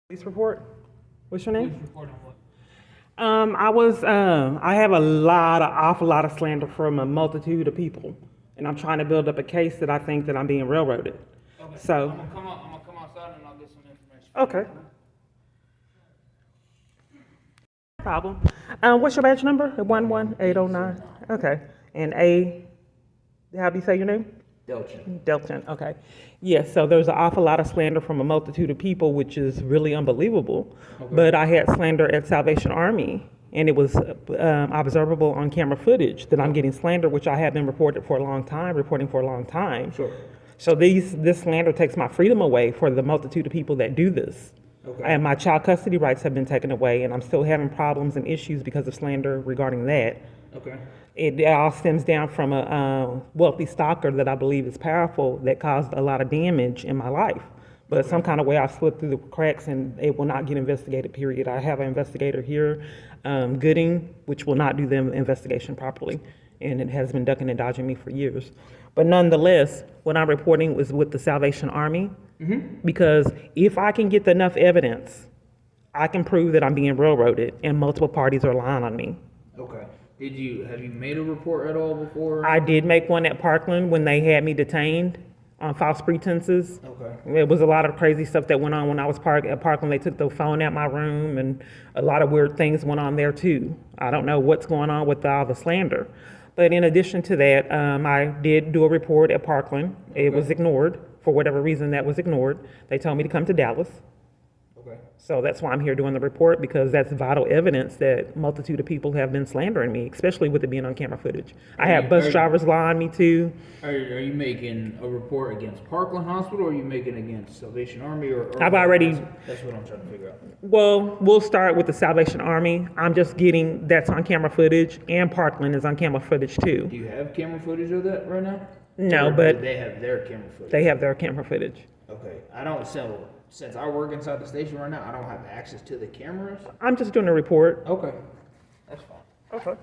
Police report. What's your Police name? report on what? I have awful lot of slander from a multitude of people, and I'm trying to build up a case that I think that I'm being railroaded. Okay. So, I'm gonna come outside and I'll get some information. okay, no problem. What's your badge number? 11809. Okay, and how do you say your name? Delchin. Delton, okay. Yes, so there's an awful lot of slander from a multitude of people, which is really unbelievable. Okay. But I had slander at Salvation Army, and it was observable on camera footage that I'm getting slander, which I have been reporting for a long time. Sure. So this slander takes my freedom away for the multitude of people that do this. Okay. And my child custody rights have been taken away, and I'm still having problems and issues because of slander regarding that. Okay. It all stems down from a wealthy stalker that I believe is powerful that caused a lot of damage in my life. But some kind of way I slipped through the cracks and it will not get investigated, period. I have an investigator here, Gooding, which will not do the investigation properly. And it has been ducking and dodging me for years. But nonetheless, what I'm reporting was with the Salvation Army. Because if I can get enough evidence, I can prove that I'm being railroaded and multiple parties are lying on me. Okay. Have you made a report at all before? I did make one at Parkland when they had me detained on false pretenses. Okay. There was a lot of crazy stuff that went on when I was at Parkland. They took the phone out my room, and a lot of weird things went on there too. I don't know what's going on with all the slander. But in addition to that, I did do a report at Parkland. It was ignored. For whatever reason, that was ignored. They told me to come to Dallas. Okay. So that's why I'm here doing the report, because that's vital evidence that multitude of people have been slandering me, especially with it being on camera footage. I have bus drivers lie on me too. Are you making a report against Parkland Hospital, or are you making against Salvation Army, or I've already- That's what I'm trying to figure out. Well, we'll start with the Salvation Army. I'm just getting that's on camera footage, and Parkland is on camera footage too. Do you have camera footage of that right now? No, Or but do they have their camera footage. they have their camera footage. Okay. I don't sell. Since I work inside the station right now, I don't have access to the cameras. I'm just doing a report. Okay. That's fine. Okay.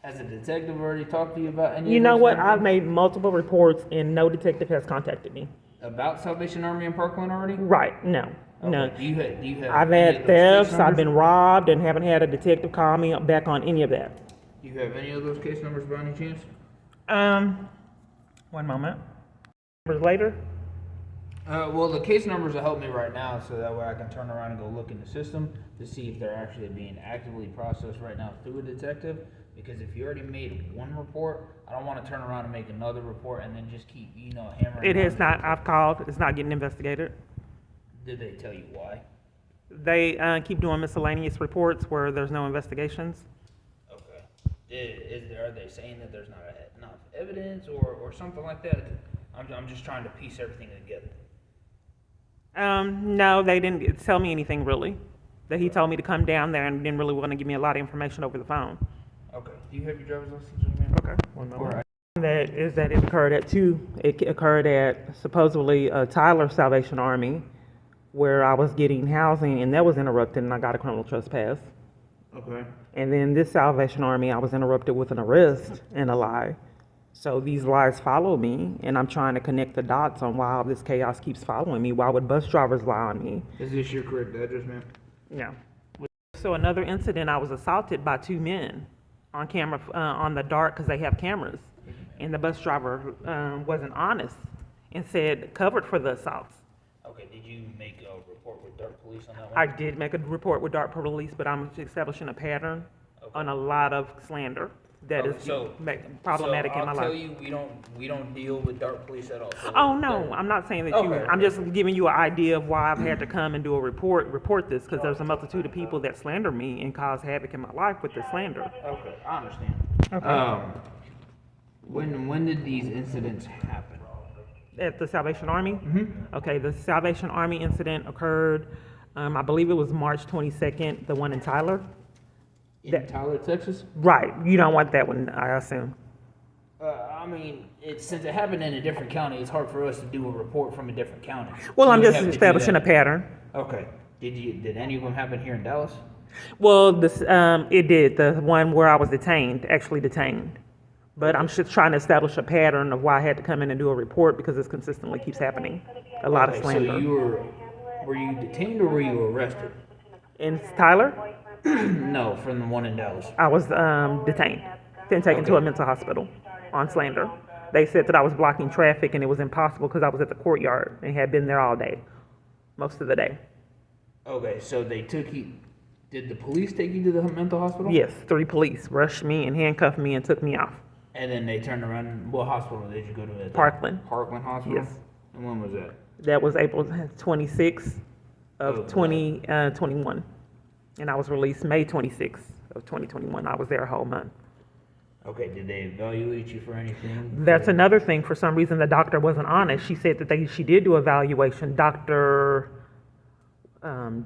Has a detective already talked to you about any You of know those what? things? I've made multiple reports, and no detective has contacted me. About Salvation Army in Parkland already? Right? No. No. Okay. Do you have I've any had of those case thefts. I've numbers? been robbed, and haven't had a detective call me back on any of that. Do you have any of those case numbers by any chance? One moment. Numbers later. Well, the case numbers will help me right now, so that way I can turn around and go look in the system to see if they're actually being actively processed right now through a detective. Because if you already made one report, I don't want to turn around and make another report and then just keep, hammering. It on has the not. detective. I've called. It's not getting investigated. Did they tell you why? They keep doing miscellaneous reports where there's no investigations. Okay. Are they saying that there's not enough evidence or something like that? I'm just trying to piece everything together. No, they didn't tell me anything really. That he told me to come down there and didn't really want to give me a lot of information over the phone. Okay. Do you have your driver's license with you, man? Okay. One moment. Alright. That it occurred at two. It occurred at supposedly Tyler Salvation Army, where I was getting housing, and that was interrupted, and I got a criminal trespass. Okay. And then this Salvation Army, I was interrupted with an arrest and a lie. So these lies follow me, and I'm trying to connect the dots on why all this chaos keeps following me. Why would bus drivers lie on me? Is this your correct address, ma'am? No. So another incident, I was assaulted by two men on camera, on the dark, because they have cameras. And the bus driver wasn't honest and said covered for the assaults. Okay, did you make a report with Dark Police on that one? I did make a report with Dark Police, but I'm establishing a pattern on a lot of slander that is problematic in my I'll tell life. you, we don't deal with Dark Police at all. So Oh, no, I'm not saying that you, Okay. I'm just giving you an idea of why I've had to come and do a report this, because there's a multitude of people that slander me and cause havoc in my life with this slander. Okay, I understand. Okay. When did these incidents happen? At the Salvation Army? Okay, the Salvation Army incident occurred, I believe it was March 22nd, the one in Tyler. In Tyler, Texas? Right, you don't want that one, I assume. I mean, since it happened in a different county, it's hard for us to do a report from a different county. Well, So I'm you just have to do establishing a that. pattern. Okay. Did any of them happen here in Dallas? Well, it did, the one where I was actually detained. But I'm just trying to establish a pattern of why I had to come in and do a report, because this consistently keeps happening. A lot of Okay, slander. so Were you detained or were you arrested? In Tyler, No, from the one in Dallas. I was detained, then taken to a Okay. mental hospital on slander. They said that I was blocking traffic and it was impossible because I was at the courtyard and had been there all day, most of the day. Okay, so they took you. Did the police take you to the mental hospital? Yes, 3 police rushed me and handcuffed me and took me off. And then they turned around. What hospital did you go to? At the Parkland. Parkland Hospital? Yes. And when was that? That was April 26th of Oh, 2021. And I was released May 26th of 2021. I was there a whole month. Okay, did they evaluate you for anything? That's another thing. For some reason, the doctor wasn't honest. She said that she did do evaluation. Dr.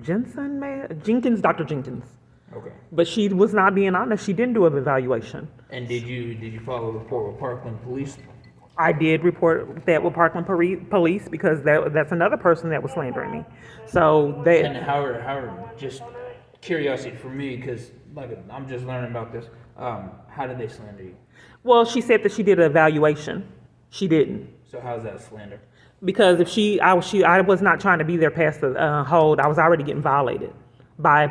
Jenkins, Dr. Jenkins. Okay. But she was not being honest. She didn't do an evaluation. And did you file a report with Parkland Police? I did report that with Parkland Police because that's another person that was slandering me. So they. And how just curiosity for me, because like I'm just learning about this. How did they slander you? Well, she said that she did an evaluation. She didn't. So how's that slander? Because if I was not trying to be there past the hold. I was already getting violated by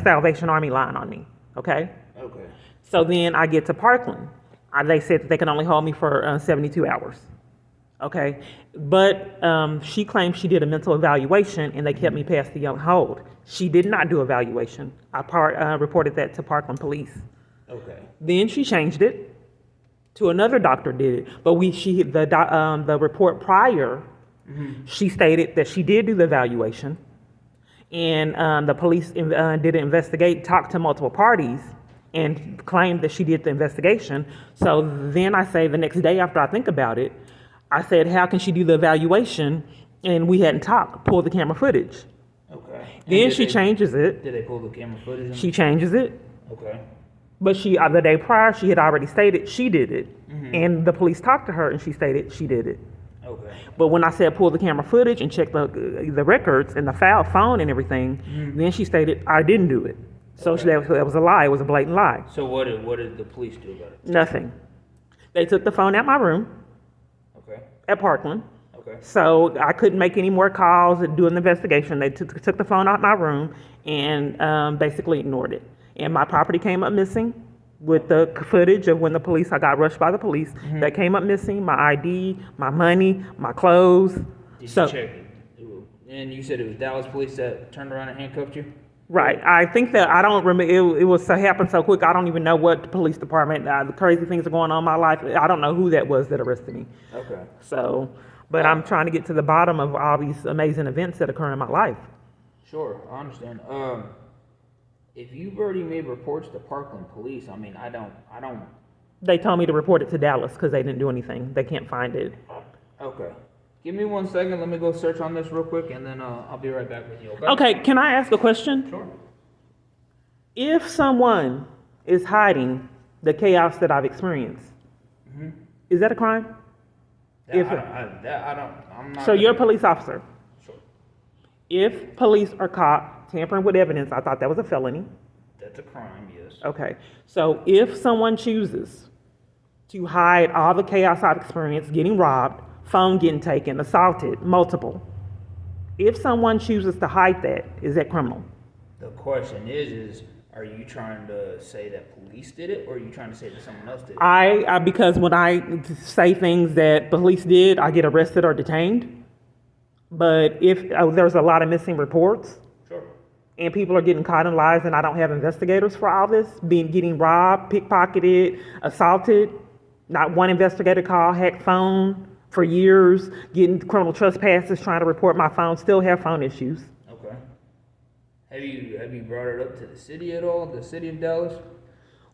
Salvation Army lying on me. Okay. Okay. So then I get to Parkland. They said that they can only hold me for 72 hours. Okay. But she claimed she did a mental evaluation and they kept me past the hold. She did not do evaluation. I reported that to Parkland Police. Okay. Then she changed it to another doctor did it. But the report prior, she stated that she did do the evaluation, and the police did an investigate, talked to multiple parties, and claimed that she did the investigation. So then I say the next day after I think about it, I said, how can she do the evaluation and we hadn't talked? Pull the camera footage. Okay. And Then she changes it. Did they pull the camera footage? She changes it. Okay. But the day prior, she had already stated she did it. And the police talked to her and she stated she did it. Okay. But when I said pull the camera footage and check the records and the phone and everything, then she stated I didn't do it. So Okay. that was a lie. It was a blatant lie. So what did the police do about it? Nothing. They took the phone out my room Okay. at Parkland. Okay. So I couldn't make any more calls and do an investigation. They took the phone out my room and basically ignored it. And my property came up missing with the footage of when I got rushed by the police. That came up missing, my ID, my money, my clothes. Did you check it? And you said it was Dallas police that turned around and handcuffed you? Right. I think that I don't remember. It was happened so quick. I don't even know what the police department. The crazy things are going on in my life. I don't know who that was that arrested me. Okay. So, but I'm trying to get to the bottom of all these amazing events that occur in my life. Sure, I understand. If you've already made reports to Parkland Police, I mean, I don't. They told me to report it to Dallas because they didn't do anything. They can't find it. Okay. Give me 1 second. Let me go search on this real quick, and then I'll be right back with you. Okay. Okay. Can I ask a question? Sure. If someone is hiding the chaos that I've experienced, is that a crime? I'm not. So you're a police officer. Sure. If police are caught tampering with evidence, I thought that was a felony. That's a crime, yes. Okay. So if someone chooses to hide all the chaos I've experienced, getting robbed, phone getting taken, assaulted, multiple, if someone chooses to hide that, is that criminal? The question is, are you trying to say that police did it, or are you trying to say that someone else did it? Because when I say things that police did, I get arrested or detained. But if there's a lot of missing reports, Sure. and people are getting caught in lies, and I don't have investigators for all this, getting robbed, pickpocketed, assaulted, not one investigator call, hacked phone for years, getting criminal trespasses, trying to report my phone, still have phone issues. Okay. Have you brought it up to the city at all? The city of Dallas?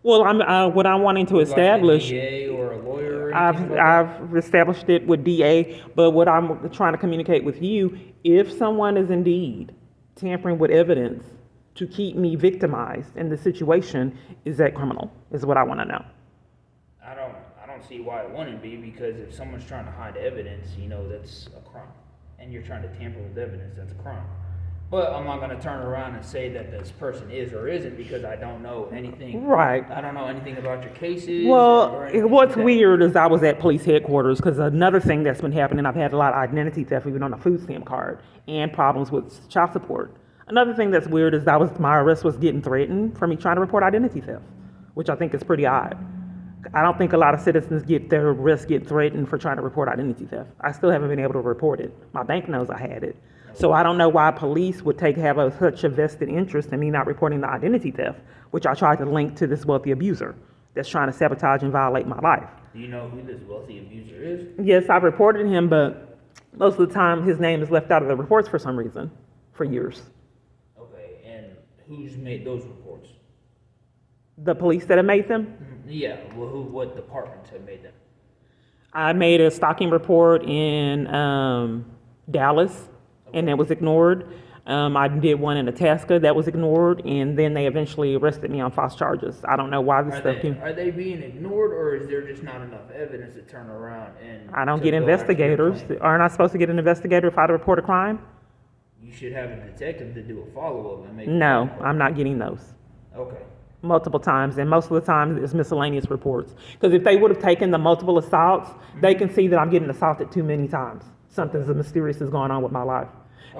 Well, what I'm wanting to establish. Like a DA or a lawyer or anything like that? I've established it with DA, but what I'm trying to communicate with you, if someone is indeed tampering with evidence to keep me victimized in the situation, is that criminal? Is what I want to know. I don't see why it wouldn't be, because if someone's trying to hide evidence, that's a crime. And you're trying to tamper with evidence, that's a crime. But I'm not gonna turn around and say that this person is or isn't because I don't know anything. Right. I don't know anything about your cases. Well, or anything what's like that. weird is I was at police headquarters because another thing that's been happening, I've had a lot of identity theft even on a food stamp card and problems with child support. Another thing that's weird is my arrest was getting threatened for me trying to report identity theft, which I think is pretty odd. I don't think a lot of citizens get their arrests get threatened for trying to report identity theft. I still haven't been able to report it. My bank knows I had it. So I don't know why police would have such a vested interest in me not reporting the identity theft, which I tried to link to this wealthy abuser that's trying to sabotage and violate my life. Do you know who this wealthy abuser is? Yes, I've reported him, but most of the time his name is left out of the reports for some reason, for years. Okay, and who's made those reports? The police that have made them? Yeah, well, what departments have made them? I made a stalking report in Dallas, and that was ignored. I did one in Itasca, that was ignored, and then they eventually arrested me on false charges. I don't know why this stuff came. Are they being ignored, or is there just not enough evidence to turn around and? I don't to get go after your investigators. claim? Aren't I supposed to get an investigator if I report a crime? You should have a detective to do a follow-up and make. No, I'm not getting those. Okay. Multiple times, and most of the time it's miscellaneous reports. Because if they would have taken the multiple assaults, they can see that I'm getting assaulted too many times. Something mysterious is going on with my life.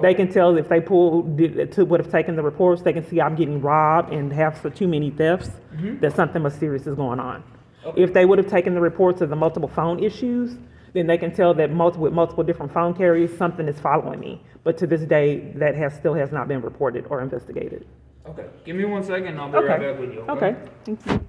They can tell if they would have taken the reports, they can see I'm getting robbed and have too many thefts, that something mysterious is going on. Okay. If they would have taken the reports of the multiple phone issues, then they can tell that with multiple different phone carriers, something is following me. But to this day, that still has not been reported or investigated. Okay. Give me 1 second, and I'll be right back with you. Okay, thank you.